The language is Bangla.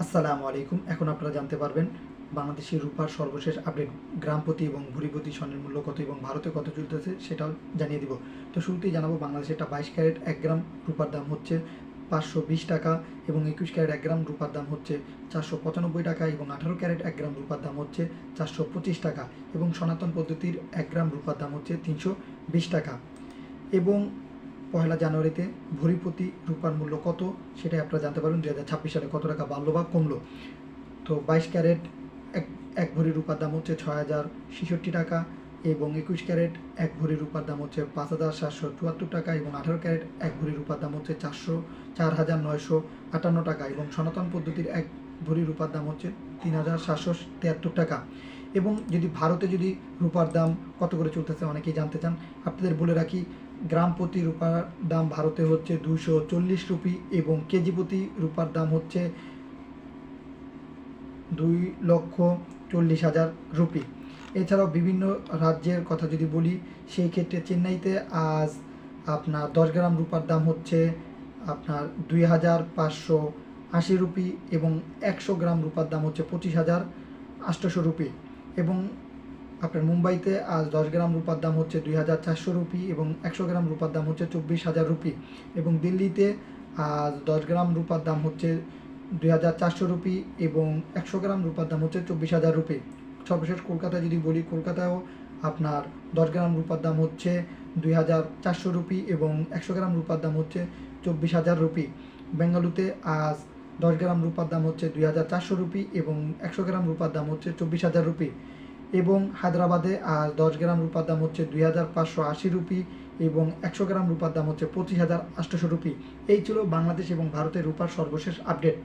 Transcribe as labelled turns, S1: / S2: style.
S1: আসসালামু আলাইকুম। এখন আপনারা জানতে পারবেন বাংলাদেশের রূপার সর্বশেষ আপডেট, গ্রাম প্রতি এবং ভরি প্রতি স্বর্ণের মূল্য কত এবং ভারতে কত চলতেছে সেটাও জানিয়ে দিব। তো শুরুতেই জানাবো বাংলাদেশে একটা 22 ক্যারেট 1 গ্রাম রূপার দাম হচ্ছে 520 টাকা এবং 21 ক্যারেট 1 গ্রাম রূপার দাম হচ্ছে 495 টাকা এবং 18 ক্যারেট 1 গ্রাম রূপার দাম হচ্ছে 425 টাকা এবং সনাতন পদ্ধতির 1 গ্রাম রূপার দাম হচ্ছে 320 টাকা। এবং পহেলা জানুয়ারিতে ভরি প্রতি রূপার মূল্য কত সেটাই আপনারা জানতে পারবেন 2026 সালে কত টাকা বাড়লো বা কমলো। তো 22 ক্যারেট এক ভরি রূপার দাম হচ্ছে 6066 টাকা এবং 21 ক্যারেট 1 ভরি রূপার দাম হচ্ছে 5774 টাকা এবং 18 ক্যারেট 1 ভরি রূপার দাম হচ্ছে 4958 টাকা এবং সনাতন পদ্ধতির 1 ভরি রূপার দাম হচ্ছে 3773 টাকা। এবং যদি ভারতে যদি রূপার দাম কত করে চলতেছে অনেকেই জানতে চান, আপনাদের বলে রাখি গ্রাম প্রতি রূপার দাম ভারতে হচ্ছে 240 রুপি এবং কেজি প্রতি রূপার দাম হচ্ছে 2,40,000 রুপি। এছাড়াও বিভিন্ন রাজ্যের কথা যদি বলি, সেই ক্ষেত্রে চেন্নাইতে আজ আপনার 10 গ্রাম রূপার দাম হচ্ছে আপনার 2,580 রুপি এবং 100 গ্রাম রূপার দাম হচ্ছে 25,800 রুপি। এবং আপনার মুম্বাইতে আজ 10 গ্রাম রূপার দাম হচ্ছে 2,400 রুপি এবং 100 গ্রাম রূপার দাম হচ্ছে 24,000 রুপি। এবং দিল্লিতে আজ 10 গ্রাম রূপার দাম হচ্ছে 2,400 রুপি এবং 100 গ্রাম রূপার দাম হচ্ছে 24,000 রুপি। সর্বশেষ কলকাতায় যদি বলি, কলকাতায়ও আপনার 10 গ্রাম রূপার দাম হচ্ছে 2,400 রুপি এবং 100 গ্রাম রূপার দাম হচ্ছে 24,000 রুপি। বেঙ্গালুরুতে আজ 10 গ্রাম রূপার দাম হচ্ছে 2,400 রুপি এবং 100 গ্রাম রূপার দাম হচ্ছে 24,000 রুপি। এবং হায়দ্রাবাদে আজ 10 গ্রাম রূপার দাম হচ্ছে 2,580 রুপি এবং 100 গ্রাম রূপার দাম হচ্ছে 25,800 রুপি। এই ছিল বাংলাদেশ এবং ভারতের রূপার সর্বশেষ আপডেট।